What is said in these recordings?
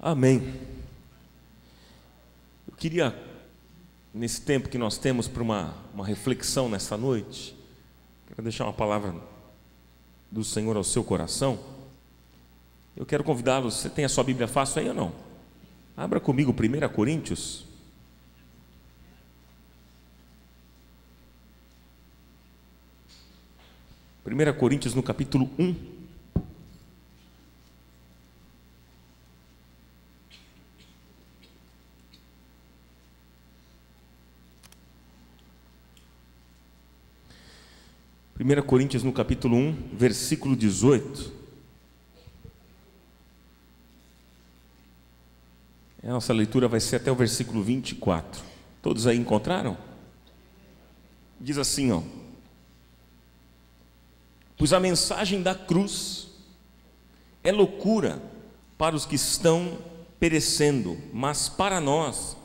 Amém. Eu queria, nesse tempo que nós temos para uma reflexão nessa noite, quero deixar uma palavra do Senhor ao seu coração. Eu quero convidá-los. Você tem a sua Bíblia fácil aí ou não? Abra comigo 1 Coríntios. Primeira Coríntios no capítulo 1. Primeira Coríntios no capítulo 1, versículo 18. A nossa leitura vai ser até o versículo 24. Todos aí encontraram? Diz assim, ó: pois a mensagem da cruz é loucura para os que estão perecendo, mas para nós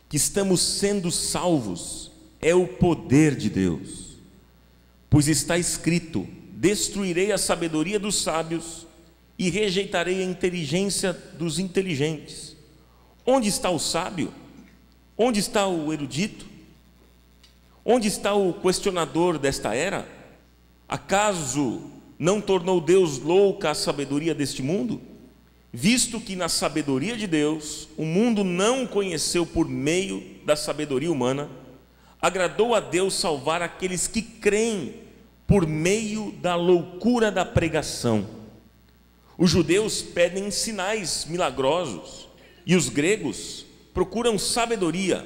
que estamos sendo salvos é o poder de Deus. Pois está escrito: destruirei a sabedoria dos sábios e rejeitarei a inteligência dos inteligentes. Onde está o sábio? Onde está o erudito? Onde está o questionador desta era? Acaso não tornou Deus louca a sabedoria deste mundo? Visto que na sabedoria de Deus o mundo não conheceu por meio da sabedoria humana, agradou a Deus salvar aqueles que creem por meio da loucura da pregação. Os judeus pedem sinais milagrosos e os gregos procuram sabedoria.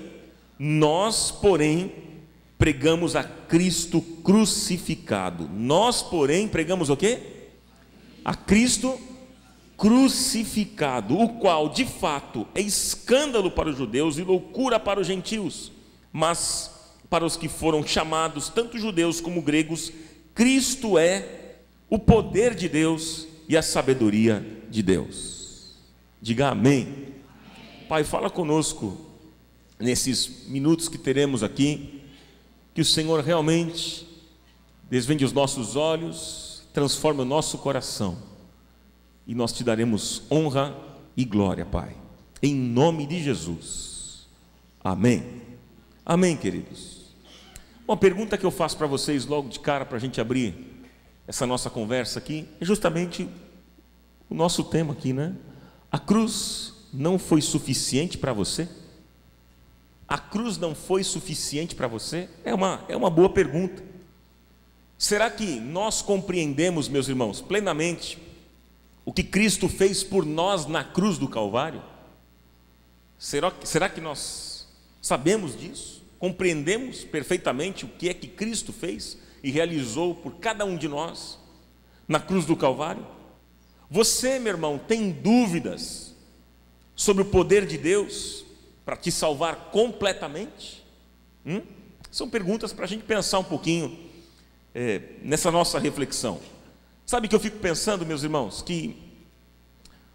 Nós, porém, pregamos a Cristo crucificado. Nós, porém, pregamos o quê? A Cristo crucificado, o qual, de fato, é escândalo para os judeus e loucura para os gentios. Mas para os que foram chamados, tanto judeus como gregos, Cristo é o poder de Deus e a sabedoria de Deus. Diga amém. Pai, fala conosco nesses minutos que teremos aqui, que o Senhor realmente desvende os nossos olhos, transforme o nosso coração, e nós te daremos honra e glória, Pai, em nome de Jesus. Amém. Amém, queridos. Uma pergunta que eu faço para vocês logo de cara, para a gente abrir essa nossa conversa aqui, é justamente o nosso tema aqui, né? A cruz não foi suficiente para você? A cruz não foi suficiente para você? É uma boa pergunta. Será que nós compreendemos, meus irmãos, plenamente o que Cristo fez por nós na cruz do Calvário? Será que nós sabemos disso? Compreendemos perfeitamente o que é que Cristo fez e realizou por cada um de nós na cruz do Calvário? Você, meu irmão, tem dúvidas sobre o poder de Deus para te salvar completamente? São perguntas para a gente pensar um pouquinho nessa nossa reflexão. Sabe que eu fico pensando, meus irmãos, que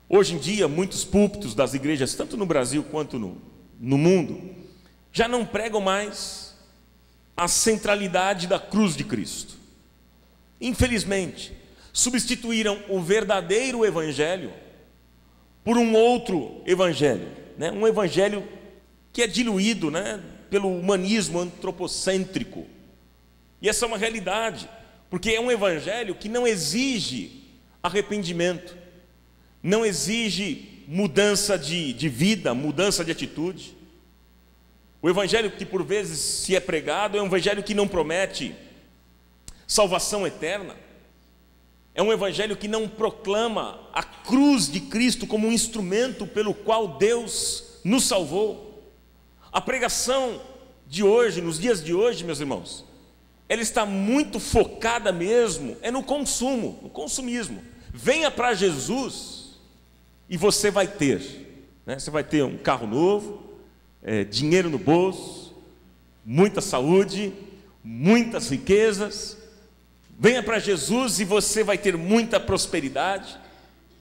hoje em dia muitos púlpitos das igrejas, tanto no Brasil quanto no mundo, já não pregam mais a centralidade da cruz de Cristo. Infelizmente, substituíram o verdadeiro evangelho por um outro evangelho, né? Um evangelho que é diluído, né, pelo humanismo antropocêntrico. E essa é uma realidade, porque é um evangelho que não exige arrependimento, não exige mudança de vida, mudança de atitude. O evangelho que por vezes se é pregado é um evangelho que não promete salvação eterna. É um evangelho que não proclama a cruz de Cristo como um instrumento pelo qual Deus nos salvou. A pregação de hoje, nos dias de hoje, meus irmãos, ela está muito focada mesmo, no consumo, no consumismo. Venha para Jesus e você vai ter, né? Você vai ter um carro novo, dinheiro no bolso, muita saúde, muitas riquezas. Venha para Jesus e você vai ter muita prosperidade.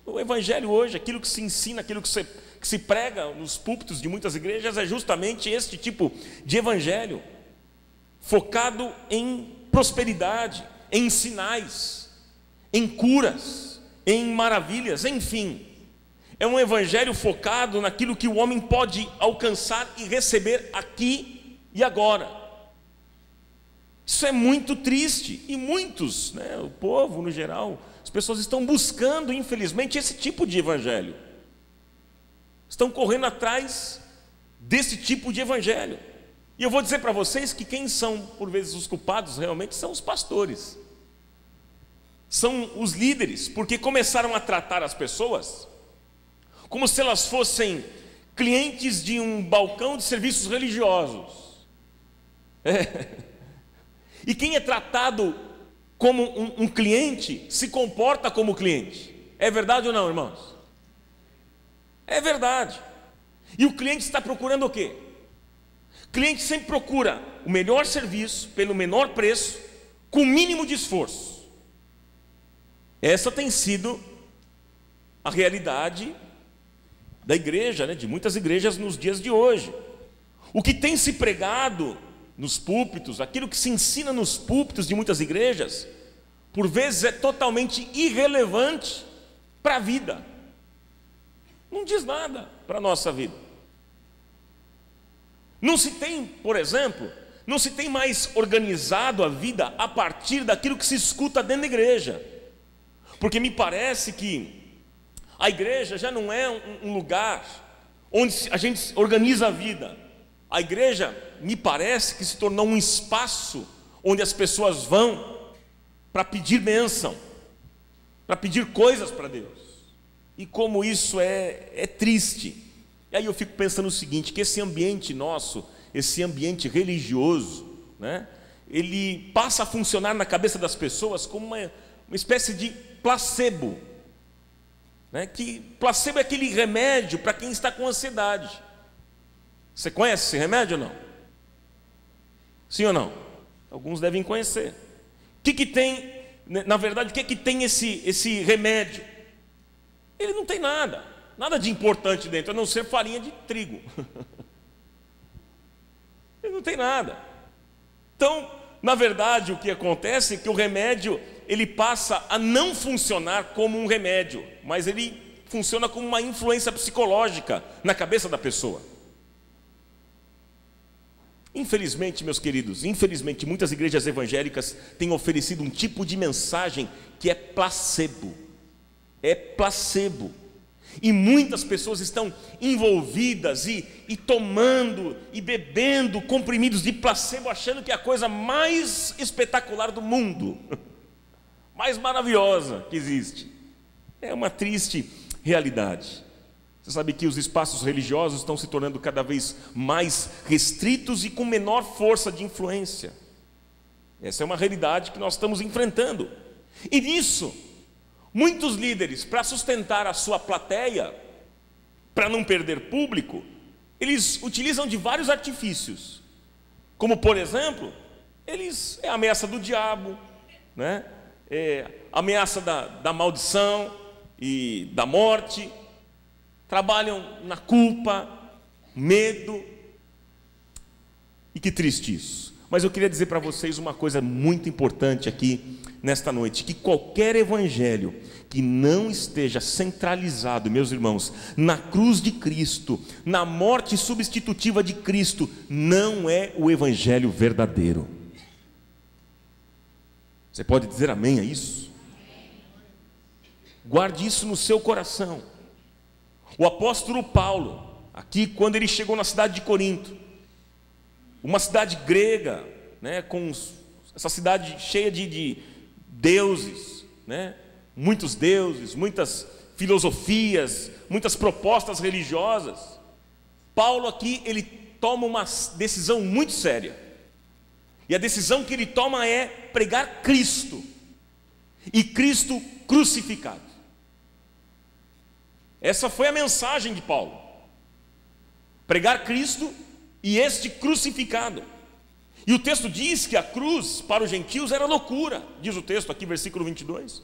O evangelho hoje, aquilo que se ensina, aquilo que se prega nos púlpitos de muitas igrejas, é justamente este tipo de evangelho, focado em prosperidade, em sinais, em curas, em maravilhas, enfim. É um evangelho focado naquilo que o homem pode alcançar e receber aqui e agora. Isso é muito triste. E muitos, o povo no geral, as pessoas estão buscando, infelizmente, esse tipo de evangelho. Estão correndo atrás desse tipo de evangelho. E eu vou dizer para vocês que quem são, por vezes, os culpados realmente são os pastores. São os líderes, porque começaram a tratar as pessoas como se elas fossem clientes de um balcão de serviços religiosos. E quem é tratado como um cliente se comporta como cliente. É verdade ou não, irmãos? É verdade. E o cliente está procurando o quê? O cliente sempre procura o melhor serviço, pelo menor preço, com o mínimo de esforço. Essa tem sido a realidade da igreja, de muitas igrejas nos dias de hoje. O que tem se pregado nos púlpitos, aquilo que se ensina nos púlpitos de muitas igrejas, por vezes é totalmente irrelevante para a vida. Não diz nada para a nossa vida. Não se tem, por exemplo, não se tem mais organizado a vida a partir daquilo que se escuta dentro da igreja. Porque me parece que a igreja já não é um lugar onde a gente organiza a vida. A igreja, me parece que se tornou um espaço onde as pessoas vão para pedir bênção, para pedir coisas para Deus. E como isso é triste. E aí eu fico pensando o seguinte, que esse ambiente nosso, esse ambiente religioso, ele passa a funcionar na cabeça das pessoas como uma espécie de placebo. Que placebo é aquele remédio para quem está com ansiedade. Você conhece esse remédio ou não? Sim ou não? Alguns devem conhecer. O que tem, na verdade, o que tem esse remédio? Ele não tem nada de importante dentro, a não ser farinha de trigo. Ele não tem nada. Então, na verdade, o que acontece é que o remédio, ele passa a não funcionar como um remédio, mas ele funciona como uma influência psicológica na cabeça da pessoa. Infelizmente, meus queridos, muitas igrejas evangélicas têm oferecido um tipo de mensagem que é placebo. É placebo. E muitas pessoas estão envolvidas e tomando e bebendo comprimidos de placebo, achando que é a coisa mais espetacular do mundo, mais maravilhosa que existe. É uma triste realidade. Você sabe que os espaços religiosos estão se tornando cada vez mais restritos e com menor força de influência. Essa é uma realidade que nós estamos enfrentando. E nisso, muitos líderes, para sustentar a sua plateia, para não perder público, eles utilizam de vários artifícios. Como, por exemplo, é a ameaça do diabo, é a ameaça da maldição e da morte. Trabalham na culpa, medo. E que triste isso. Mas eu queria dizer para vocês uma coisa muito importante aqui nesta noite, que qualquer evangelho que não esteja centralizado, meus irmãos, na cruz de Cristo, na morte substitutiva de Cristo, não é o evangelho verdadeiro. Você pode dizer amém a isso? Guarde isso no seu coração. O apóstolo Paulo, aqui quando ele chegou na cidade de Corinto, uma cidade grega, essa cidade cheia de deuses, muitos deuses, muitas filosofias, muitas propostas religiosas. Paulo aqui, ele toma uma decisão muito séria. E a decisão que ele toma é pregar Cristo, e Cristo crucificado. Essa foi a mensagem de Paulo: pregar Cristo e este crucificado. E o texto diz que a cruz para os gentios era loucura, diz o texto aqui, versículo 22.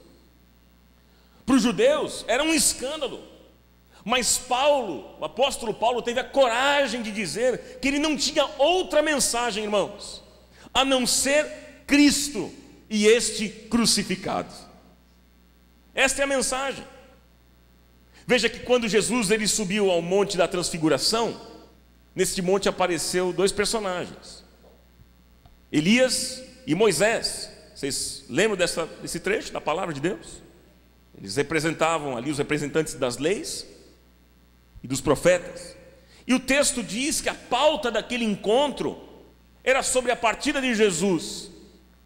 Para os judeus era um escândalo. Mas Paulo, o apóstolo Paulo, teve a coragem de dizer que ele não tinha outra mensagem, irmãos, a não ser Cristo e este crucificado. Esta é a mensagem. Veja que quando Jesus ele subiu ao monte da transfiguração, neste monte apareceu dois personagens, Elias e Moisés. Vocês lembram desse trecho da palavra de Deus? Eles representavam ali os representantes das leis e dos profetas. E o texto diz que a pauta daquele encontro era sobre a partida de Jesus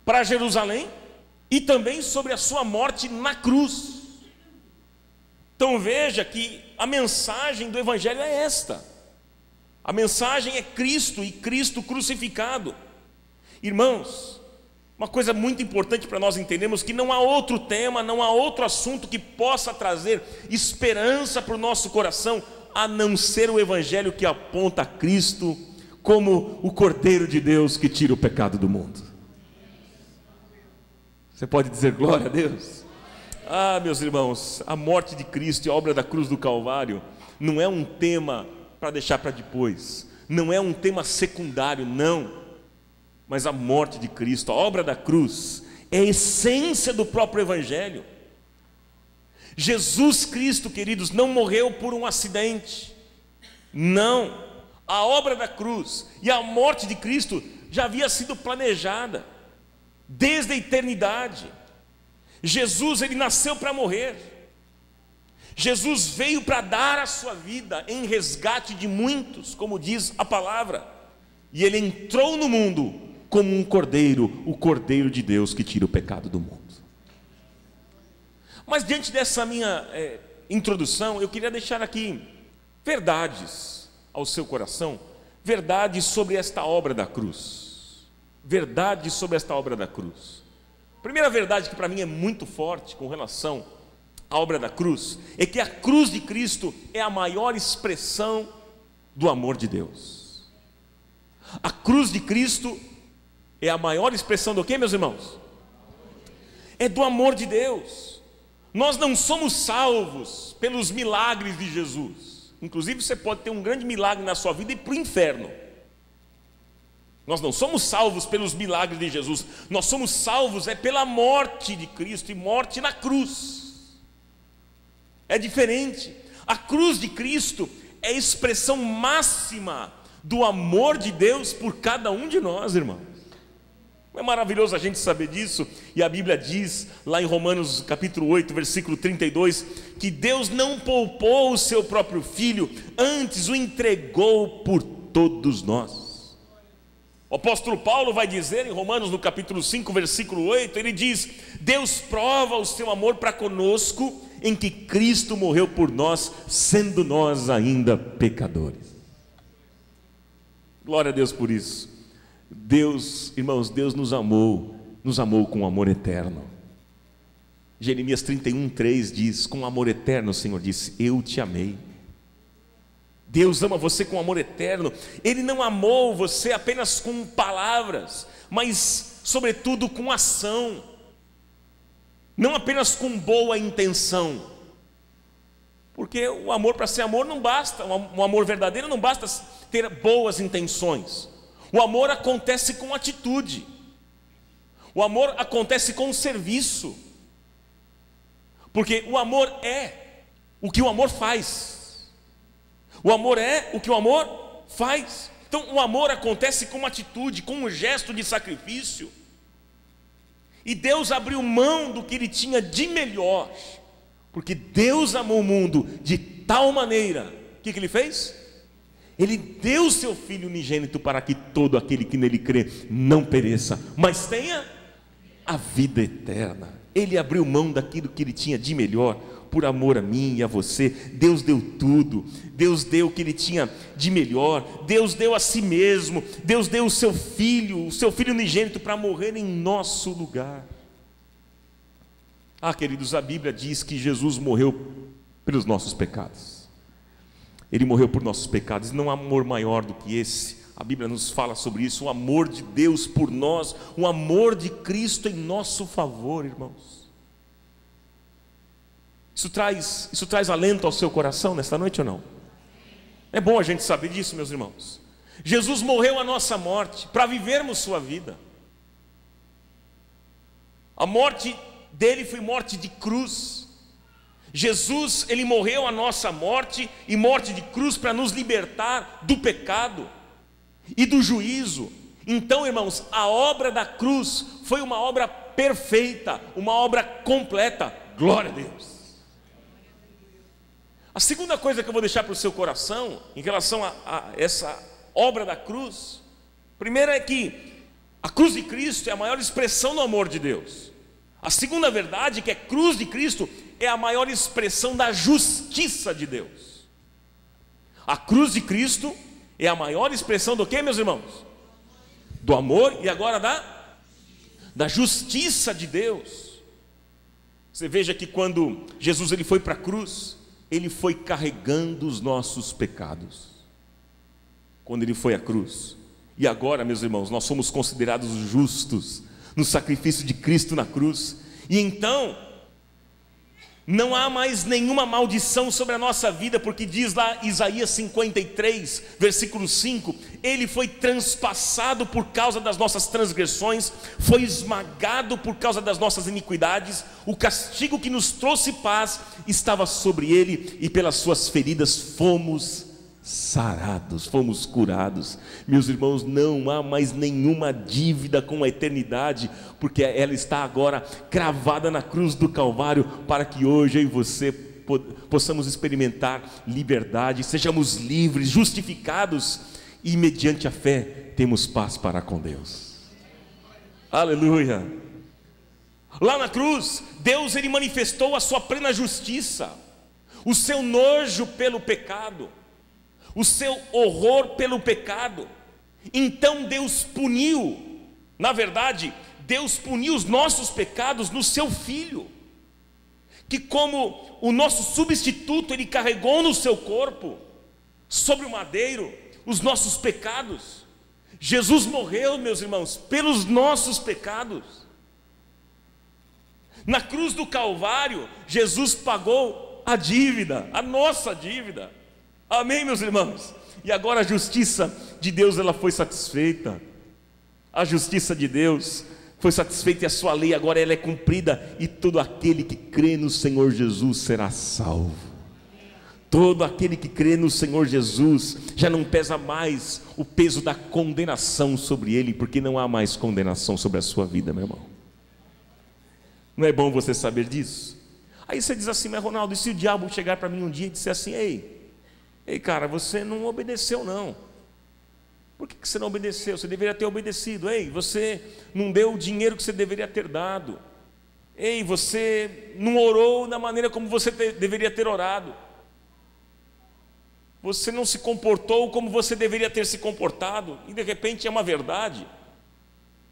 para Jerusalém e também sobre a sua morte na cruz. Então veja que a mensagem do Evangelho é esta. A mensagem é Cristo e Cristo crucificado. Irmãos, uma coisa muito importante para nós entendermos que não há outro tema, não há outro assunto que possa trazer esperança para o nosso coração, a não ser o Evangelho que aponta a Cristo como o Cordeiro de Deus que tira o pecado do mundo. Você pode dizer glória a Deus? Ah, meus irmãos, a morte de Cristo e a obra da cruz do Calvário não é um tema para deixar para depois, não é um tema secundário, não. Mas a morte de Cristo, a obra da cruz, é a essência do próprio Evangelho. Jesus Cristo, queridos, não morreu por um acidente, não. A obra da cruz e a morte de Cristo já havia sido planejada desde a eternidade. Jesus, ele nasceu para morrer. Jesus veio para dar a sua vida em resgate de muitos, como diz a palavra. E ele entrou no mundo como um cordeiro, o Cordeiro de Deus que tira o pecado do mundo. Mas diante dessa minha introdução, eu queria deixar aqui verdades ao seu coração, verdades sobre esta obra da cruz. Verdades sobre esta obra da cruz. A primeira verdade que para mim é muito forte com relação à obra da cruz é que a cruz de Cristo é a maior expressão do amor de Deus. A cruz de Cristo é a maior expressão do que, meus irmãos? É do amor de Deus. Nós não somos salvos pelos milagres de Jesus. Inclusive você pode ter um grande milagre na sua vida e ir para o inferno. Nós não somos salvos pelos milagres de Jesus. Nós somos salvos pela morte de Cristo e morte na cruz. É diferente. A cruz de Cristo é a expressão máxima do amor de Deus por cada um de nós, irmãos. Não é maravilhoso a gente saber disso? E a Bíblia diz, lá em Romanos capítulo 8, versículo 32, que Deus não poupou o seu próprio Filho, antes o entregou por todos nós. O apóstolo Paulo vai dizer em Romanos no capítulo 5, versículo 8, ele diz: Deus prova o seu amor para conosco, em que Cristo morreu por nós, sendo nós ainda pecadores. Glória a Deus por isso. Deus, irmãos, Deus nos amou com um amor eterno. Jeremias 31:3 diz: com amor eterno o Senhor disse, eu te amei. Deus ama você com amor eterno. Ele não amou você apenas com palavras, mas sobretudo com ação. Não apenas com boa intenção. Porque o amor, para ser amor, não basta, um amor verdadeiro não basta ter boas intenções. O amor acontece com atitude. O amor acontece com serviço. Porque o amor é o que o amor faz. O amor é o que o amor faz. Então o amor acontece com atitude, com um gesto de sacrifício. E Deus abriu mão do que Ele tinha de melhor. Porque Deus amou o mundo de tal maneira. O que Ele fez? Ele deu o seu Filho unigênito para que todo aquele que nele crê não pereça, mas tenha a vida eterna. Ele abriu mão daquilo que Ele tinha de melhor, por amor a mim e a você. Deus deu tudo. Deus deu o que Ele tinha de melhor. Deus deu a si mesmo. Deus deu o seu Filho unigênito para morrer em nosso lugar. Ah, queridos, a Bíblia diz que Jesus morreu pelos nossos pecados. Ele morreu por nossos pecados. Não há amor maior do que esse. A Bíblia nos fala sobre isso. O amor de Deus por nós, o amor de Cristo em nosso favor, irmãos. Isso traz alento ao seu coração nesta noite ou não? É bom a gente saber disso, meus irmãos. Jesus morreu a nossa morte para vivermos sua vida. A morte dele foi morte de cruz. Jesus, ele morreu a nossa morte, e morte de cruz, para nos libertar do pecado e do juízo. Então, irmãos, a obra da cruz foi uma obra perfeita, uma obra completa. Glória a Deus. A segunda coisa que eu vou deixar para o seu coração em relação a essa obra da cruz, primeiro é que a cruz de Cristo é a maior expressão do amor de Deus. A segunda verdade é que a cruz de Cristo é a maior expressão da justiça de Deus. A cruz de Cristo é a maior expressão do que, meus irmãos? Do amor e agora da justiça de Deus. Você veja que quando Jesus ele foi para a cruz, ele foi carregando os nossos pecados. Quando ele foi à cruz. E agora, meus irmãos, nós somos considerados justos no sacrifício de Cristo na cruz. E então não há mais nenhuma maldição sobre a nossa vida, porque diz lá Isaías 53, versículo 5: ele foi transpassado por causa das nossas transgressões, foi esmagado por causa das nossas iniquidades, o castigo que nos trouxe paz estava sobre ele, e pelas suas feridas fomos sarados, fomos curados. Meus irmãos, não há mais nenhuma dívida com a eternidade, porque ela está agora cravada na cruz do Calvário, para que hoje eu e você possamos experimentar liberdade, sejamos livres, justificados, e mediante a fé temos paz para com Deus. Aleluia. Lá na cruz, Deus ele manifestou a sua plena justiça, o seu nojo pelo pecado, o seu horror pelo pecado. Então Deus puniu, na verdade, Deus puniu os nossos pecados no seu Filho, que como o nosso substituto, ele carregou no seu corpo, sobre o madeiro, os nossos pecados. Jesus morreu, meus irmãos, pelos nossos pecados. Na cruz do Calvário, Jesus pagou a dívida, a nossa dívida. Amém, meus irmãos? E agora a justiça de Deus ela foi satisfeita. A justiça de Deus foi satisfeita, e a sua lei agora ela é cumprida, e todo aquele que crê no Senhor Jesus será salvo. Todo aquele que crê no Senhor Jesus já não pesa mais o peso da condenação sobre ele, porque não há mais condenação sobre a sua vida, meu irmão. Não é bom você saber disso? Aí você diz assim: mas Ronaldo, e se o diabo chegar para mim um dia e disser assim: Ei cara, você não obedeceu não. Por que você não obedeceu? Você deveria ter obedecido. Ei, você não deu o dinheiro que você deveria ter dado. Ei, você não orou da maneira como você deveria ter orado. Você não se comportou como você deveria ter se comportado. E de repente é uma verdade.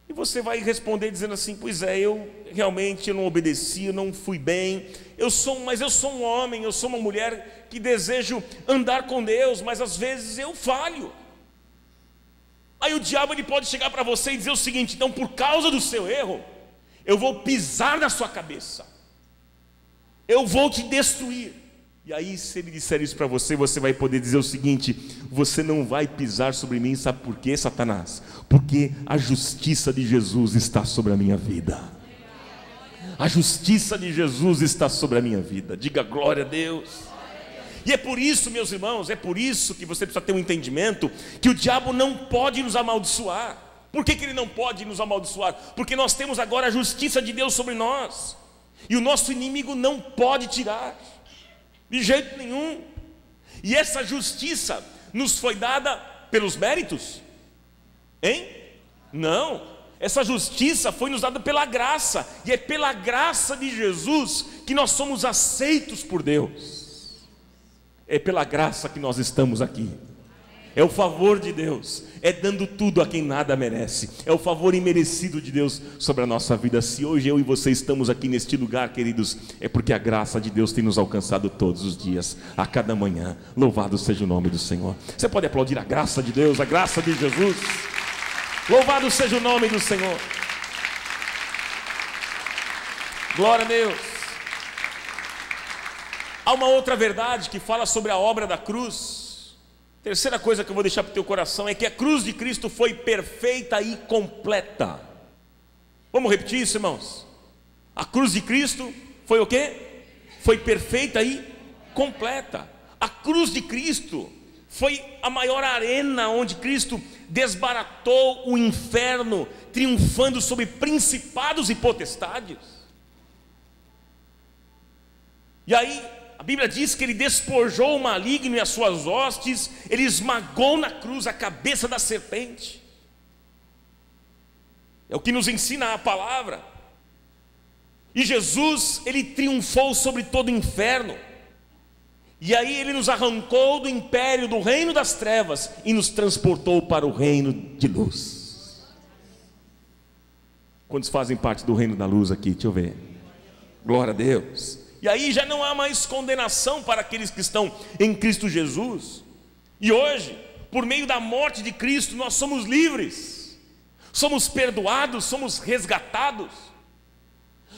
E você vai responder dizendo assim: pois é, eu realmente não obedeci, eu não fui bem. Mas eu sou um homem, eu sou uma mulher que desejo andar com Deus, mas às vezes eu falho. Aí o diabo ele pode chegar para você e dizer o seguinte: então por causa do seu erro, eu vou pisar na sua cabeça, eu vou te destruir. E aí se ele disser isso para você, você vai poder dizer o seguinte: você não vai pisar sobre mim, sabe por quê, Satanás? Porque a justiça de Jesus está sobre a minha vida. A justiça de Jesus está sobre a minha vida. Diga glória a Deus. E é por isso, meus irmãos, é por isso que você precisa ter um entendimento que o diabo não pode nos amaldiçoar. Por que ele não pode nos amaldiçoar? Porque nós temos agora a justiça de Deus sobre nós, e o nosso inimigo não pode tirar, de jeito nenhum. E essa justiça nos foi dada pelos méritos? Não, essa justiça foi nos dada pela graça, e é pela graça de Jesus que nós somos aceitos por Deus. É pela graça que nós estamos aqui. É o favor de Deus, é dando tudo a quem nada merece, é o favor imerecido de Deus sobre a nossa vida. Se hoje eu e você estamos aqui neste lugar, queridos, é porque a graça de Deus tem nos alcançado todos os dias, a cada manhã. Louvado seja o nome do Senhor. Você pode aplaudir a graça de Deus, a graça de Jesus. Louvado seja o nome do Senhor. Glória a Deus. Há uma outra verdade que fala sobre a obra da cruz. Terceira coisa que eu vou deixar para o teu coração é que a cruz de Cristo foi perfeita e completa. Vamos repetir isso, irmãos? A cruz de Cristo foi o quê? foi perfeita e completa. A cruz de Cristo foi a maior arena onde Cristo desbaratou o inferno, triunfando sobre principados e potestades. E aí a Bíblia diz que ele despojou o maligno e as suas hostes, ele esmagou na cruz a cabeça da serpente. É o que nos ensina a palavra. E Jesus, ele triunfou sobre todo o inferno. E aí ele nos arrancou do império, do reino das trevas, e nos transportou para o reino de luz. Quantos fazem parte do reino da luz aqui? Deixa eu ver. Glória a Deus. E aí já não há mais condenação para aqueles que estão em Cristo Jesus. E hoje, por meio da morte de Cristo, nós somos livres, somos perdoados, somos resgatados,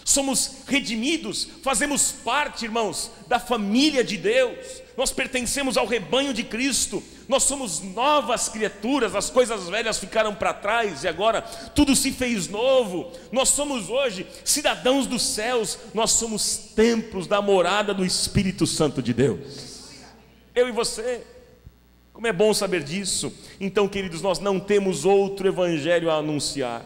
somos redimidos, fazemos parte, irmãos, da família de Deus. Nós pertencemos ao rebanho de Cristo, nós somos novas criaturas, as coisas velhas ficaram para trás e agora tudo se fez novo. Nós somos hoje cidadãos dos céus, nós somos templos da morada do Espírito Santo de Deus. Eu e você, como é bom saber disso. Então, queridos, nós não temos outro evangelho a anunciar.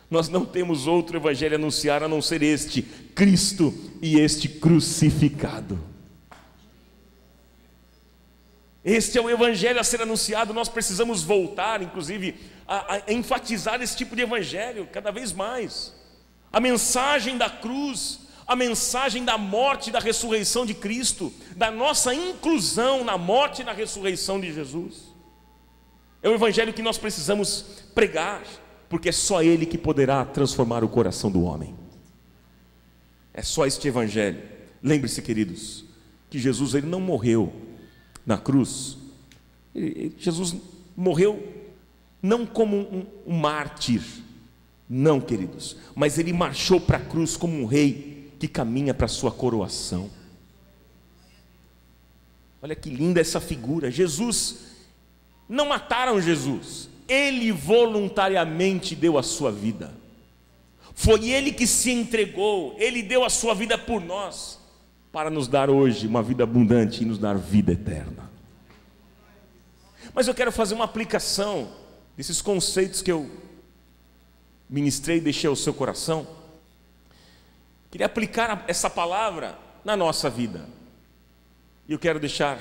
Nós não temos outro evangelho a anunciar a não ser este, Cristo e este crucificado. Este é o evangelho a ser anunciado. Nós precisamos voltar, inclusive, a enfatizar esse tipo de evangelho cada vez mais. A mensagem da cruz, a mensagem da morte e da ressurreição de Cristo, da nossa inclusão na morte e na ressurreição de Jesus. É o evangelho que nós precisamos pregar, porque é só Ele que poderá transformar o coração do homem. É só este evangelho. Lembre-se, queridos, que Jesus, ele não morreu na cruz. Jesus morreu não como um mártir, não, queridos, mas ele marchou para a cruz como um rei que caminha para a sua coroação. Olha que linda essa figura. Jesus, não mataram Jesus, ele voluntariamente deu a sua vida. Foi ele que se entregou, ele deu a sua vida por nós, para nos dar hoje uma vida abundante e nos dar vida eterna. Mas eu quero fazer uma aplicação desses conceitos que eu ministrei e deixei ao seu coração. Queria aplicar essa palavra na nossa vida. E eu quero deixar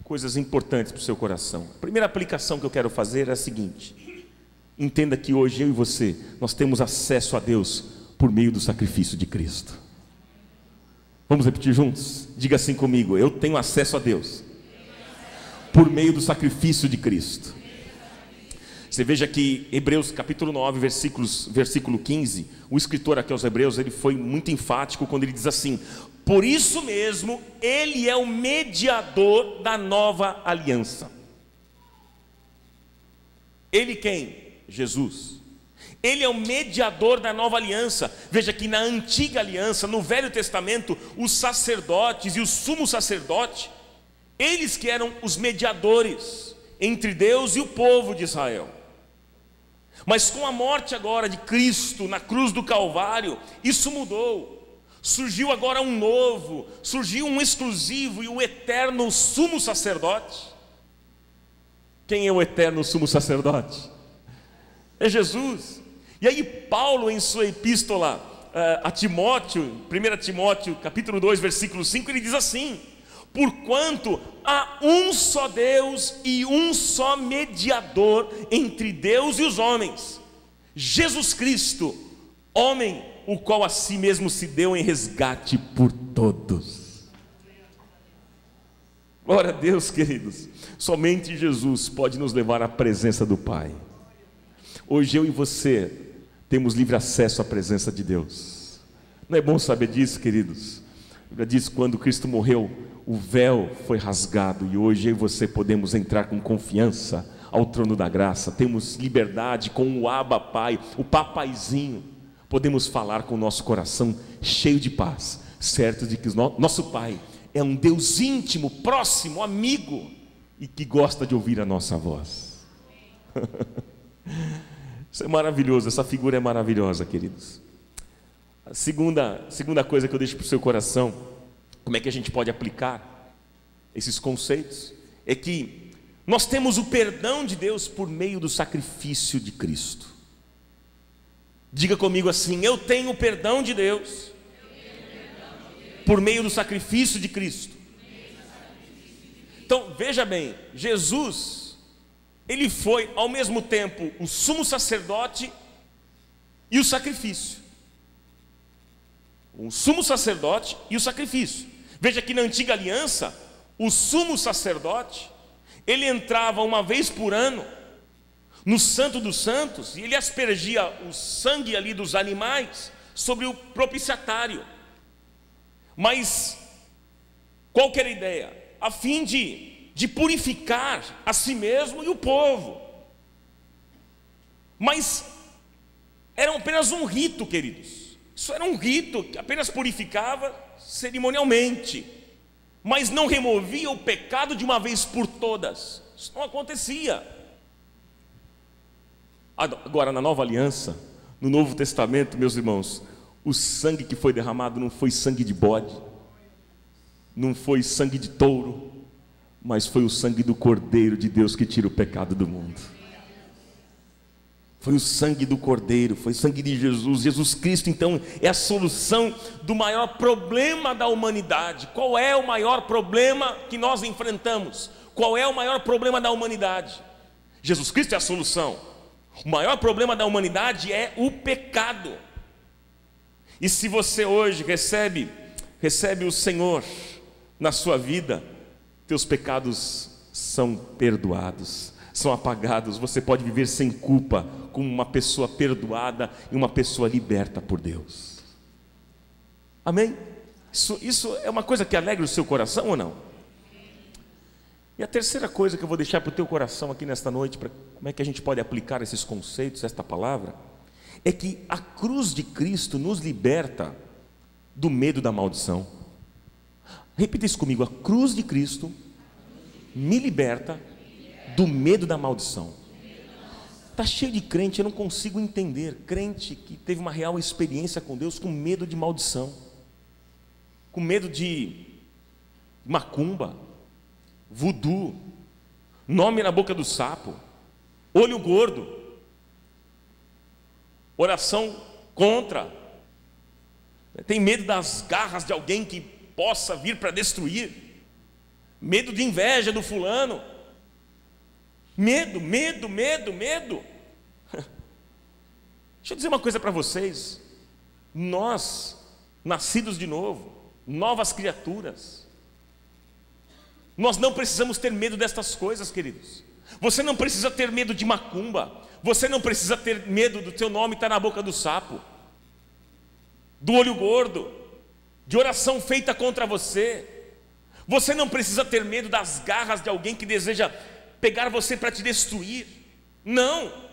coisas importantes para o seu coração. A primeira aplicação que eu quero fazer é a seguinte: entenda que hoje eu e você, nós temos acesso a Deus por meio do sacrifício de Cristo. Vamos repetir juntos? Diga assim comigo: eu tenho acesso a Deus por meio do sacrifício de Cristo. Você veja que Hebreus capítulo 9, versículo 15, o escritor aqui aos Hebreus, ele foi muito enfático quando ele diz assim: por isso mesmo, ele é o mediador da nova aliança. Ele quem? Jesus. Ele é o mediador da nova aliança. Veja que na antiga aliança, no Velho Testamento, os sacerdotes e o sumo sacerdote, eles que eram os mediadores entre Deus e o povo de Israel. Mas com a morte agora de Cristo na cruz do Calvário, isso mudou. Surgiu agora um novo, surgiu um exclusivo e o eterno sumo sacerdote. Quem é o eterno sumo sacerdote? É Jesus. E aí Paulo, em sua epístola a Timóteo, 1 Timóteo capítulo 2, versículo 5, ele diz assim: porquanto há um só Deus e um só mediador entre Deus e os homens, Jesus Cristo, homem, o qual a si mesmo se deu em resgate por todos. Glória a Deus, queridos. Somente Jesus pode nos levar à presença do Pai. Hoje eu e você temos livre acesso à presença de Deus. Não é bom saber disso, queridos? A Bíblia diz que quando Cristo morreu, o véu foi rasgado, e hoje eu e você podemos entrar com confiança ao trono da graça. Temos liberdade com o Abba Pai, o papaizinho. Podemos falar com o nosso coração cheio de paz, certo de que o nosso Pai é um Deus íntimo, próximo, amigo, e que gosta de ouvir a nossa voz. Isso é maravilhoso, essa figura é maravilhosa, queridos. A segunda coisa que eu deixo para o seu coração Como é que a gente pode aplicar esses conceitos? É que nós temos o perdão de Deus por meio do sacrifício de Cristo. Diga comigo assim: eu tenho o perdão de Deus por meio do sacrifício de Cristo. Então veja bem, Jesus, ele foi ao mesmo tempo o sumo sacerdote e o sacrifício. O sumo sacerdote e o sacrifício. Veja que na antiga aliança, o sumo sacerdote, ele entrava uma vez por ano no Santo dos Santos e ele aspergia o sangue ali dos animais sobre o propiciatário. Mas qual que era a ideia? A fim de purificar a si mesmo e o povo. Mas era apenas um rito, queridos. Isso era um rito que apenas purificava cerimonialmente, mas não removia o pecado de uma vez por todas. Isso não acontecia. Agora, na nova aliança, no Novo Testamento, meus irmãos, o sangue que foi derramado não foi sangue de bode, não foi sangue de touro, mas foi o sangue do Cordeiro de Deus que tira o pecado do mundo. Foi o sangue do Cordeiro, foi o sangue de Jesus. Jesus Cristo, então, é a solução do maior problema da humanidade. Qual é o maior problema que nós enfrentamos? Qual é o maior problema da humanidade? Jesus Cristo é a solução. O maior problema da humanidade é o pecado. E se você hoje recebe o Senhor na sua vida, teus pecados são perdoados, são apagados. Você pode viver sem culpa, como uma pessoa perdoada e uma pessoa liberta por Deus. Amém? Isso é uma coisa que alegra o seu coração ou não? E a terceira coisa que eu vou deixar para o teu coração aqui nesta noite, para como é que a gente pode aplicar esses conceitos, esta palavra, é que a cruz de Cristo nos liberta do medo da maldição. Repita isso comigo: a cruz de Cristo me liberta do medo da maldição. Está cheio de crente, eu não consigo entender, crente que teve uma real experiência com Deus, com medo de maldição, com medo de macumba, voodoo, nome na boca do sapo, olho gordo, oração contra, tem medo das garras de alguém que possa vir para destruir, medo de inveja do fulano, medo. Deixa eu dizer uma coisa para vocês: nós, nascidos de novo, novas criaturas, nós não precisamos ter medo destas coisas, queridos. Você não precisa ter medo de macumba, você não precisa ter medo do teu nome estar na boca do sapo, do olho gordo, de oração feita contra você. Você não precisa ter medo das garras de alguém que deseja pegar você para te destruir. Não.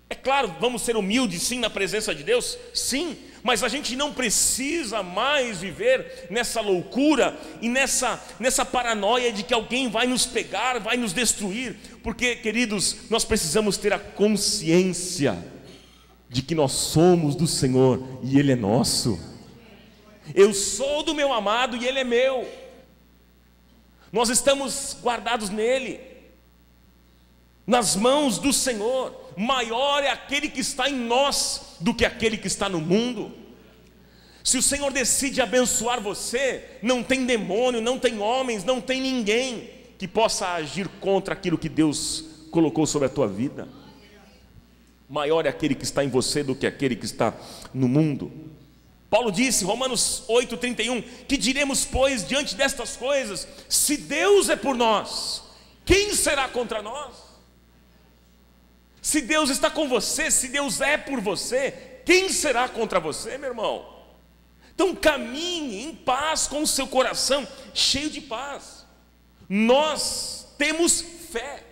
É claro, vamos ser humildes sim na presença de Deus, sim, mas a gente não precisa mais viver nessa loucura e nessa paranoia de que alguém vai nos pegar, vai nos destruir, porque, queridos, nós precisamos ter a consciência de que nós somos do Senhor e Ele é nosso. Eu sou do meu amado e Ele é meu. Nós estamos guardados nele, nas mãos do Senhor. Maior é aquele que está em nós do que aquele que está no mundo. Se o Senhor decide abençoar você, não tem demônio, não tem homens, não tem ninguém que possa agir contra aquilo que Deus colocou sobre a tua vida. Maior é aquele que está em você do que aquele que está no mundo. Paulo disse, Romanos 8:31, que diremos, pois, diante destas coisas? Se Deus é por nós, quem será contra nós? Se Deus está com você, se Deus é por você, quem será contra você, meu irmão? Então caminhe em paz, com o seu coração cheio de paz. Nós temos fé,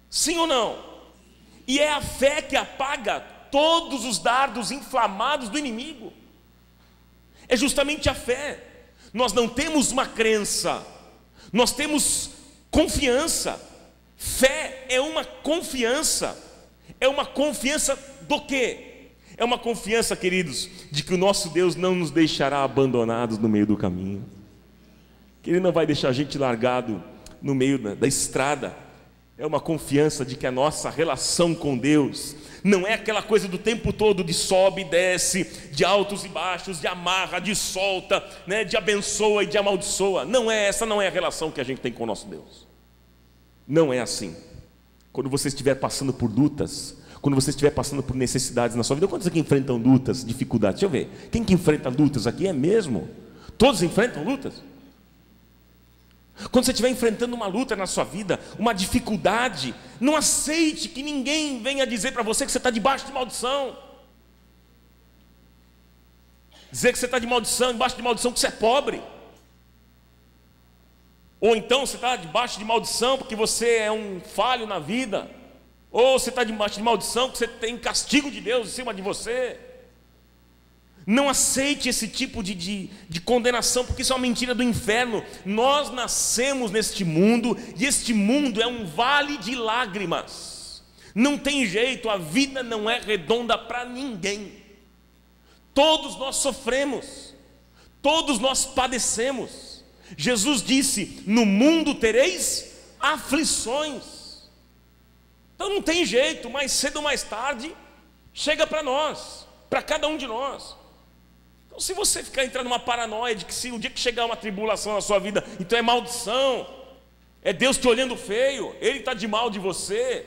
sim ou não? E é a fé que apaga todos os dardos inflamados do inimigo. É justamente a fé. Nós não temos uma crença, nós temos confiança. Fé é uma confiança do quê? É uma confiança, queridos, de que o nosso Deus não nos deixará abandonados no meio do caminho, que Ele não vai deixar a gente largado no meio da estrada. É uma confiança de que a nossa relação com Deus não é aquela coisa do tempo todo de sobe e desce, de altos e baixos, de amarra, de solta, né, de abençoa e de amaldiçoa. Essa não é a relação que a gente tem com o nosso Deus. Não é assim. Quando você estiver passando por lutas, quando você estiver passando por necessidades na sua vida, quantos aqui enfrentam lutas, dificuldades? Deixa eu ver, quem que enfrenta lutas aqui? É mesmo? Todos enfrentam lutas? Quando você estiver enfrentando uma luta na sua vida, uma dificuldade, não aceite que ninguém venha dizer para você que você está debaixo de maldição. Dizer que você está debaixo de maldição, que você é pobre. Ou então você está debaixo de maldição porque você é um falho na vida. Ou você está debaixo de maldição porque você tem castigo de Deus em cima de você. Não aceite esse tipo de condenação, porque isso é uma mentira do inferno. Nós nascemos neste mundo, e este mundo é um vale de lágrimas. Não tem jeito, a vida não é redonda para ninguém. Todos nós sofremos, todos nós padecemos. Jesus disse: no mundo tereis aflições. Então não tem jeito, mais cedo ou mais tarde chega para nós, para cada um de nós. Então, se você ficar entrando numa paranoia de que se o dia que chegar uma tribulação na sua vida, então é maldição, é Deus te olhando feio, Ele está de mal de você,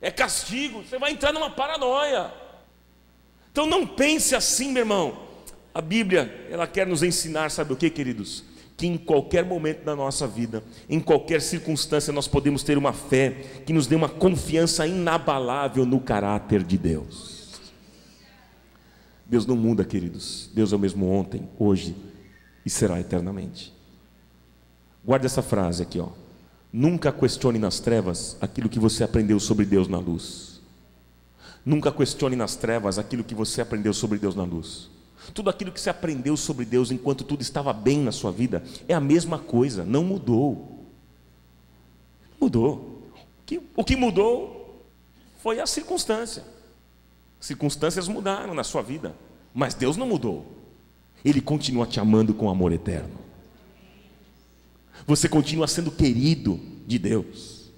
é castigo, você vai entrar numa paranoia. Então não pense assim, meu irmão. A Bíblia, ela quer nos ensinar, sabe o que, queridos? Que em qualquer momento da nossa vida, em qualquer circunstância, nós podemos ter uma fé que nos dê uma confiança inabalável no caráter de Deus. Deus não muda, queridos. Deus é o mesmo ontem, hoje e será eternamente. Guarde essa frase aqui, ó. Nunca questione nas trevas aquilo que você aprendeu sobre Deus na luz. Nunca questione nas trevas aquilo que você aprendeu sobre Deus na luz. Tudo aquilo que você aprendeu sobre Deus enquanto tudo estava bem na sua vida é a mesma coisa, não mudou. Mudou. O que mudou foi a circunstância. Circunstâncias mudaram na sua vida, mas Deus não mudou. Ele continua te amando com amor eterno. Você continua sendo querido de Deus,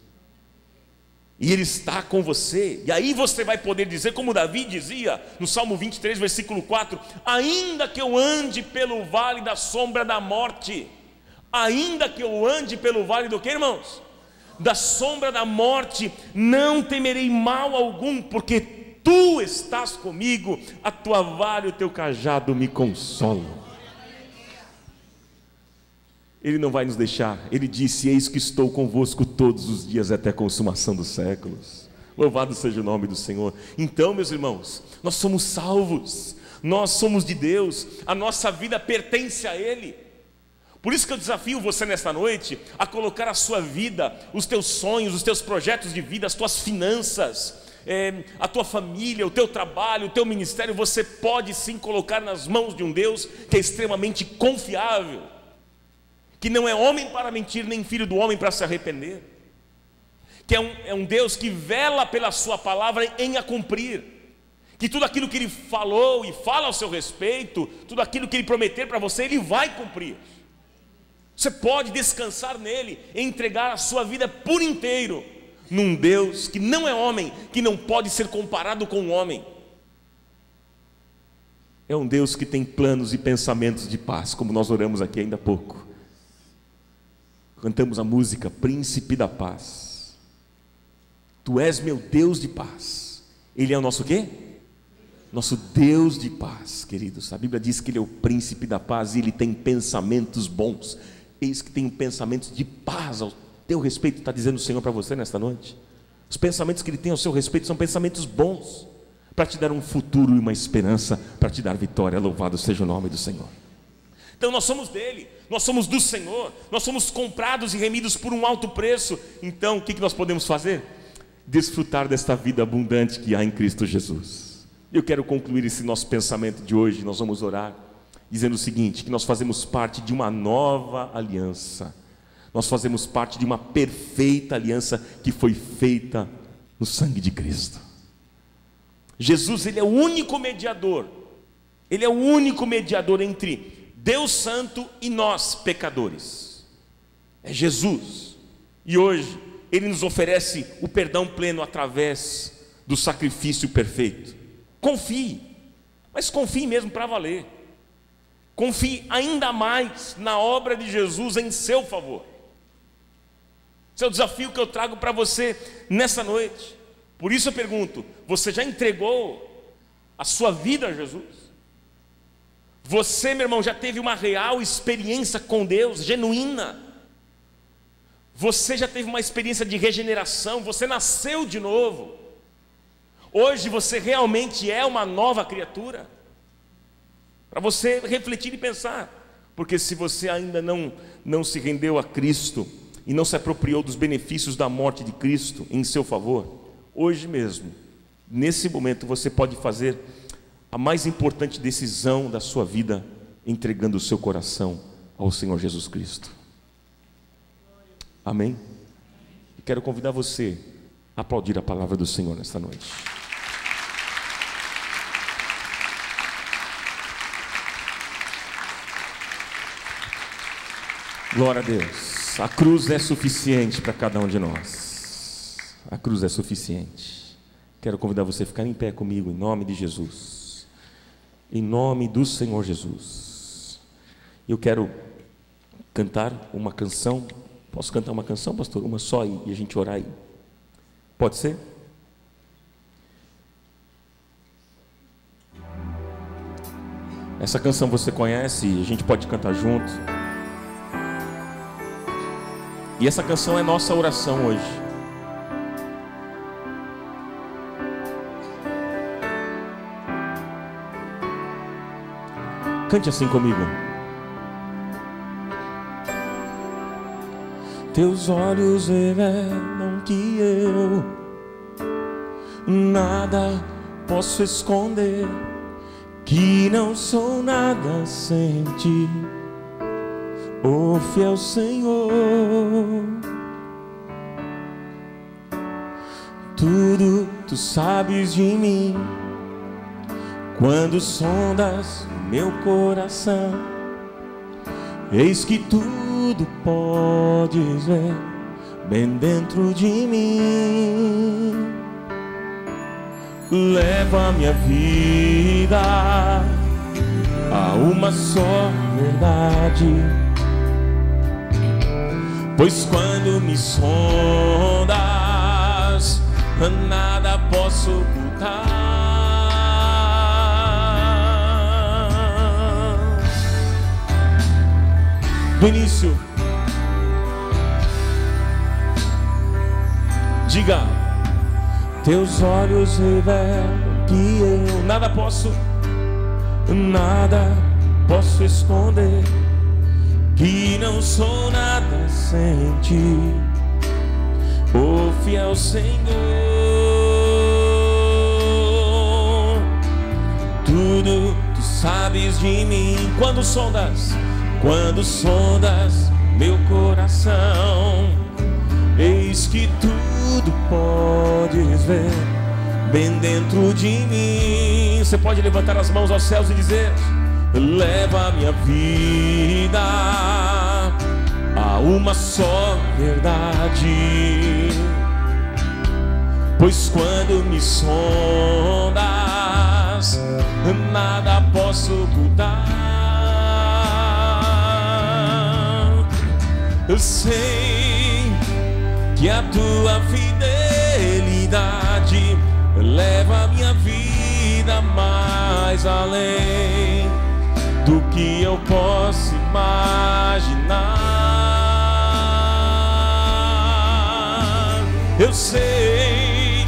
e Ele está com você. E aí você vai poder dizer, como Davi dizia no Salmo 23, versículo 4: ainda que eu ande pelo vale da sombra da morte, ainda que eu ande pelo vale do que, irmãos? Da sombra da morte, não temerei mal algum, porque Tu estás comigo, a Tua vara e o Teu cajado me consolam. Ele não vai nos deixar. Ele disse: eis que estou convosco todos os dias até a consumação dos séculos. Louvado seja o nome do Senhor. Então, meus irmãos, nós somos salvos, nós somos de Deus, a nossa vida pertence a Ele. Por isso que eu desafio você nesta noite a colocar a sua vida, os teus sonhos, os teus projetos de vida, as tuas finanças, a tua família, o teu trabalho, o teu ministério, você pode sim colocar nas mãos de um Deus que é extremamente confiável, que não é homem para mentir, nem filho do homem para se arrepender, que é um Deus que vela pela sua palavra em a cumprir, que tudo aquilo que Ele falou e fala ao seu respeito, tudo aquilo que Ele prometer para você, Ele vai cumprir. Você pode descansar nele, entregar a sua vida por inteiro num Deus que não é homem, que não pode ser comparado com um homem. É um Deus que tem planos e pensamentos de paz, como nós oramos aqui ainda há pouco. Cantamos a música Príncipe da Paz. Tu és meu Deus de paz. Ele é o nosso quê? Nosso Deus de paz, queridos. A Bíblia diz que Ele é o príncipe da paz e Ele tem pensamentos bons. Eis que tem pensamentos de paz ao teu respeito, está dizendo o Senhor para você nesta noite. Os pensamentos que Ele tem ao seu respeito são pensamentos bons, para te dar um futuro e uma esperança, para te dar vitória. Louvado seja o nome do Senhor. Então nós somos dele, nós somos do Senhor, nós somos comprados e remidos por um alto preço. Então o que nós podemos fazer? Desfrutar desta vida abundante que há em Cristo Jesus. Eu quero concluir esse nosso pensamento de hoje. Nós vamos orar dizendo o seguinte: que nós fazemos parte de uma nova aliança, nós fazemos parte de uma perfeita aliança que foi feita no sangue de Cristo. Jesus, ele é o único mediador. Ele é o único mediador entre Deus Santo e nós, pecadores. É Jesus. E hoje, ele nos oferece o perdão pleno através do sacrifício perfeito. Confie, mas confie mesmo para valer. Confie ainda mais na obra de Jesus em seu favor. Esse é o desafio que eu trago para você nessa noite. Por isso eu pergunto: você já entregou a sua vida a Jesus? Você, meu irmão, já teve uma real experiência com Deus, genuína? Você já teve uma experiência de regeneração? Você nasceu de novo? Hoje você realmente é uma nova criatura? Para você refletir e pensar. Porque se você ainda não se rendeu a Cristo e não se apropriou dos benefícios da morte de Cristo em seu favor, hoje mesmo, nesse momento, você pode fazer a mais importante decisão da sua vida, entregando o seu coração ao Senhor Jesus Cristo. Amém? E quero convidar você a aplaudir a palavra do Senhor nesta noite. Glória a Deus. A cruz é suficiente para cada um de nós. A cruz é suficiente. Quero convidar você a ficar em pé comigo, em nome de Jesus. Em nome do Senhor Jesus. Eu quero cantar uma canção. Posso cantar uma canção, pastor? Uma só e a gente orar aí. Pode ser? Essa canção você conhece, a gente pode cantar junto. E essa canção é nossa oração hoje. Cante assim comigo. Teus olhos revelam que eu nada posso esconder, que não sou nada sem ti, ó fiel Senhor. Tudo tu sabes de mim, quando sondas o meu coração, eis que tudo podes ver bem dentro de mim. Leva minha vida a uma só verdade, pois quando me sondas, nada posso ocultar. Do início, diga: teus olhos revelam que eu nada posso esconder, que não sou nada sem ti, ó fiel Senhor. Tudo tu sabes de mim, quando sondas meu coração, eis que tudo podes ver bem dentro de mim. Você pode levantar as mãos aos céus e dizer: leva a minha vida a uma só verdade, pois quando me sondas, nada posso ocultar. Eu sei que a tua fidelidade leva a minha vida mais além do que eu posso imaginar. Eu sei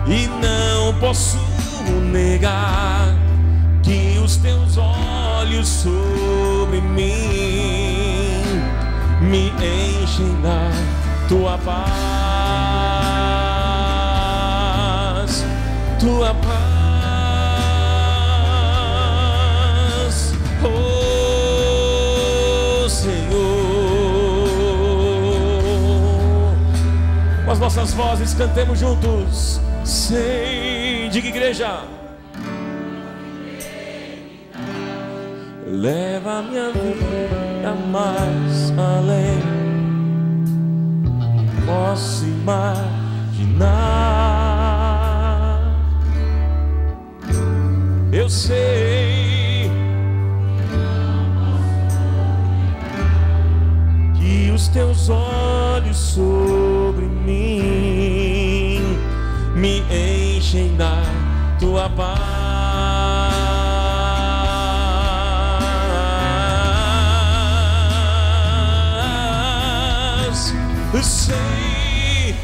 e não posso negar que os teus olhos sobre mim me enchem da tua paz, tua paz, oh Senhor. Com as nossas vozes cantemos juntos: Sei, diga igreja. Leva a minha vida mais além. Posso imaginar. Eu sei que os teus olhos sobre mim me enchem da tua paz. Eu sei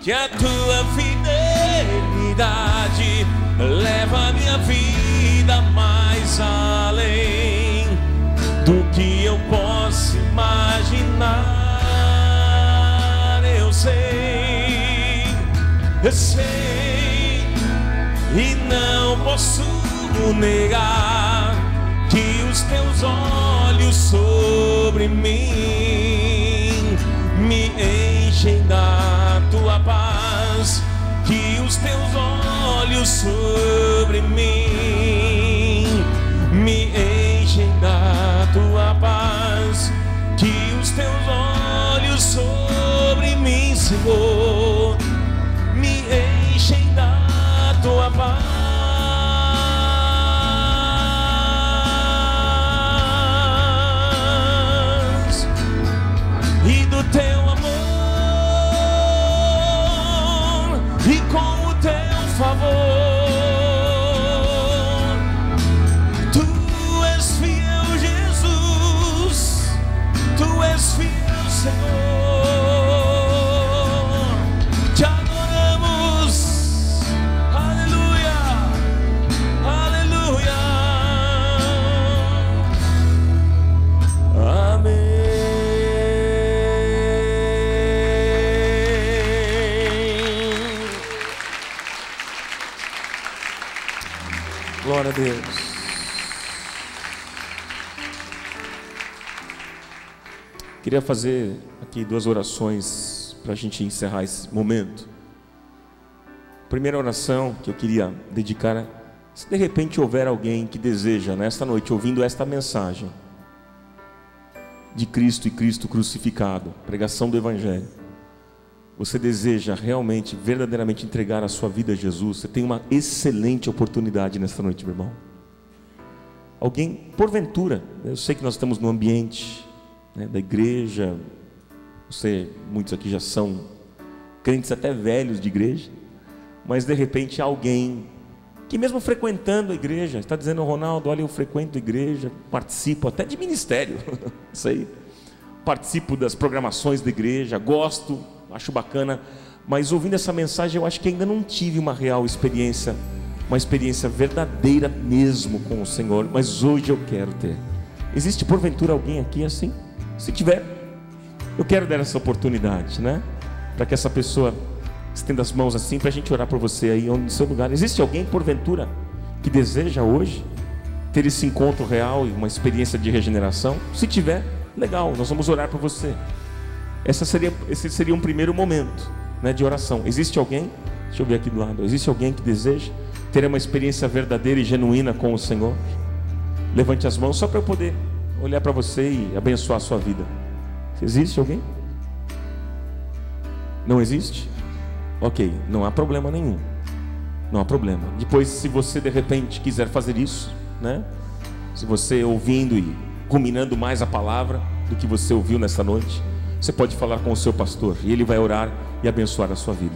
que a tua fidelidade leva a minha vida mais além do que eu posso imaginar. Eu sei e não posso negar que os teus olhos sobre mim me enchem da tua paz. Que os teus olhos sobre mim me enchem da tua paz. Que os teus olhos sobre mim, Senhor, me enchem da tua paz e do teu amor. E com o teu favor, tu és fiel, Jesus, tu és fiel, Senhor. Te adoramos, aleluia, aleluia, amém. Glória a Deus. Queria fazer aqui 2 orações para a gente encerrar esse momento. Primeira oração que eu queria dedicar é: se de repente houver alguém que deseja nesta noite, ouvindo esta mensagem de Cristo e Cristo crucificado, pregação do Evangelho, você deseja realmente, verdadeiramente entregar a sua vida a Jesus, você tem uma excelente oportunidade nesta noite, meu irmão. Alguém, porventura, eu sei que nós estamos no ambiente, né, da igreja, muitos aqui já são crentes até velhos de igreja, mas de repente alguém que mesmo frequentando a igreja, está dizendo: Ronaldo, olha, eu frequento a igreja, participo até de ministério, isso aí, participo das programações da igreja, gosto, acho bacana, mas ouvindo essa mensagem eu acho que ainda não tive uma real experiência, uma experiência verdadeira mesmo com o Senhor, mas hoje eu quero ter. Existe porventura alguém aqui assim? Se tiver, eu quero dar essa oportunidade, né? Para que essa pessoa estenda as mãos assim, para a gente orar por você aí no seu lugar. Existe alguém porventura que deseja hoje ter esse encontro real e uma experiência de regeneração? Se tiver, legal, nós vamos orar por você. Esse seria um primeiro momento, né, de oração. Existe alguém? Deixa eu ver aqui do lado. Existe alguém que deseja ter uma experiência verdadeira e genuína com o Senhor? Levante as mãos só para eu poder olhar para você e abençoar a sua vida. Existe alguém? Não existe? Ok, não há problema nenhum. Não há problema. Depois, se você de repente quiser fazer isso, né? Se você ouvindo e ruminando mais a palavra do que você ouviu nessa noite, você pode falar com o seu pastor e ele vai orar e abençoar a sua vida.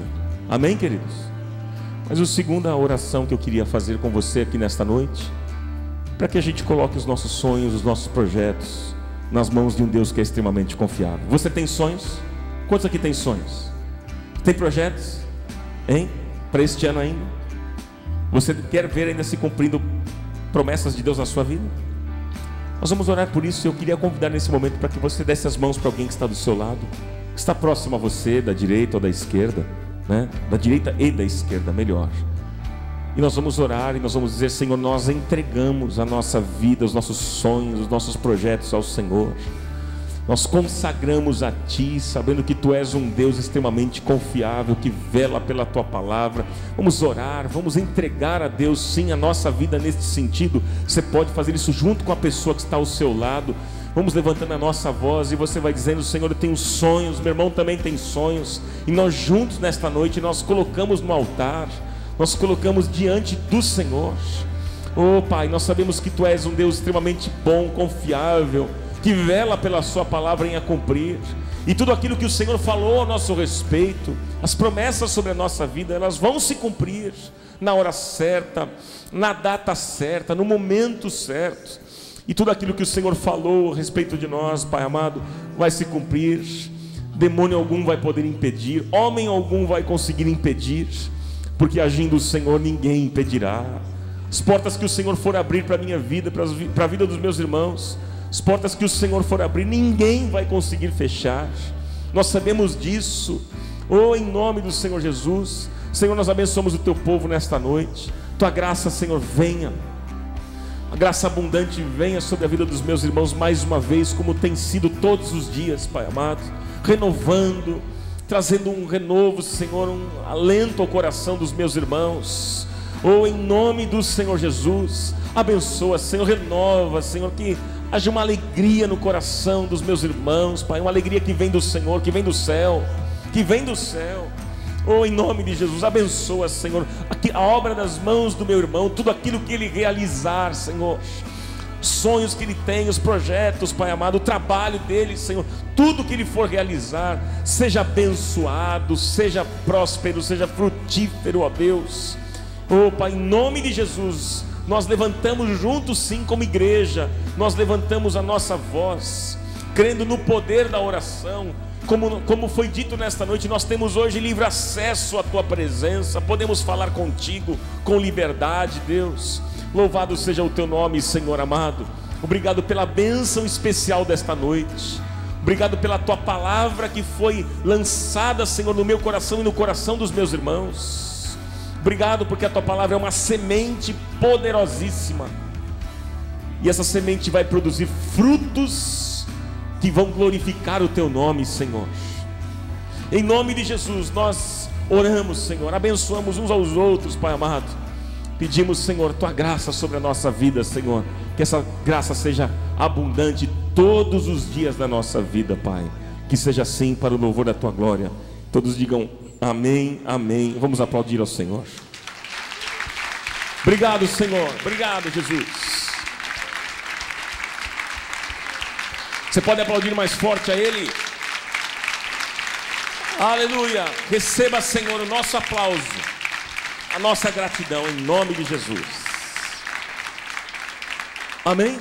Amém, queridos? Mas a segunda oração que eu queria fazer com você aqui nesta noite, para que a gente coloque os nossos sonhos, os nossos projetos nas mãos de um Deus que é extremamente confiável. Você tem sonhos? Quantos aqui tem sonhos? Tem projetos? Hein? Para este ano ainda? Você quer ver ainda se cumprindo promessas de Deus na sua vida? Nós vamos orar por isso. Eu queria convidar nesse momento para que você desse as mãos para alguém que está do seu lado, que está próximo a você, da direita ou da esquerda, né? Da direita e da esquerda, melhor. E nós vamos orar e nós vamos dizer: Senhor, nós entregamos a nossa vida, os nossos sonhos, os nossos projetos ao Senhor. Nós consagramos a Ti, sabendo que Tu és um Deus extremamente confiável, que vela pela Tua palavra. Vamos orar, vamos entregar a Deus, sim, a nossa vida nesse sentido. Você pode fazer isso junto com a pessoa que está ao seu lado. Vamos levantando a nossa voz e você vai dizendo: Senhor, eu tenho sonhos, meu irmão também tem sonhos. E nós juntos nesta noite, nós colocamos no altar, nós colocamos diante do Senhor. Oh Pai, nós sabemos que Tu és um Deus extremamente bom, confiável, que vela pela Sua palavra em a cumprir. E tudo aquilo que o Senhor falou a nosso respeito, as promessas sobre a nossa vida, elas vão se cumprir na hora certa, na data certa, no momento certo. E tudo aquilo que o Senhor falou a respeito de nós, Pai amado, vai se cumprir. Demônio algum vai poder impedir, homem algum vai conseguir impedir, porque agindo o Senhor ninguém impedirá. As portas que o Senhor for abrir para a minha vida, para a vida dos meus irmãos, as portas que o Senhor for abrir, ninguém vai conseguir fechar. Nós sabemos disso. Oh, em nome do Senhor Jesus, Senhor, nós abençoamos o Teu povo nesta noite. Tua graça, Senhor, venha. A graça abundante venha sobre a vida dos meus irmãos mais uma vez, como tem sido todos os dias, Pai amado, renovando, trazendo um renovo, Senhor, um alento ao coração dos meus irmãos. Oh, em nome do Senhor Jesus, abençoa, Senhor, renova, Senhor, que haja uma alegria no coração dos meus irmãos, Pai, uma alegria que vem do Senhor, que vem do céu, que vem do céu. Oh, em nome de Jesus, abençoa, Senhor, a obra das mãos do meu irmão, tudo aquilo que ele realizar, Senhor, sonhos que ele tem, os projetos, Pai amado, o trabalho dele, Senhor, tudo que ele for realizar, seja abençoado, seja próspero, seja frutífero, ó Deus. Oh Pai, em nome de Jesus, nós levantamos juntos sim como igreja, nós levantamos a nossa voz, crendo no poder da oração. Como foi dito nesta noite, nós temos hoje livre acesso à Tua presença, podemos falar contigo com liberdade, Deus. Louvado seja o Teu nome, Senhor amado. Obrigado pela bênção especial desta noite. Obrigado pela Tua palavra que foi lançada, Senhor, no meu coração e no coração dos meus irmãos. Obrigado porque a Tua palavra é uma semente poderosíssima, e essa semente vai produzir frutos que vão glorificar o Teu nome, Senhor. Em nome de Jesus nós oramos, Senhor, abençoamos uns aos outros, Pai amado. Pedimos, Senhor, Tua graça sobre a nossa vida, Senhor, que essa graça seja abundante todos os dias da nossa vida, Pai. Que seja assim para o louvor da Tua glória. Todos digam amém, amém. Vamos aplaudir ao Senhor. Obrigado, Senhor, obrigado, Jesus. Você pode aplaudir mais forte a Ele? Aleluia. Receba, Senhor, o nosso aplauso, a nossa gratidão, em nome de Jesus. Amém?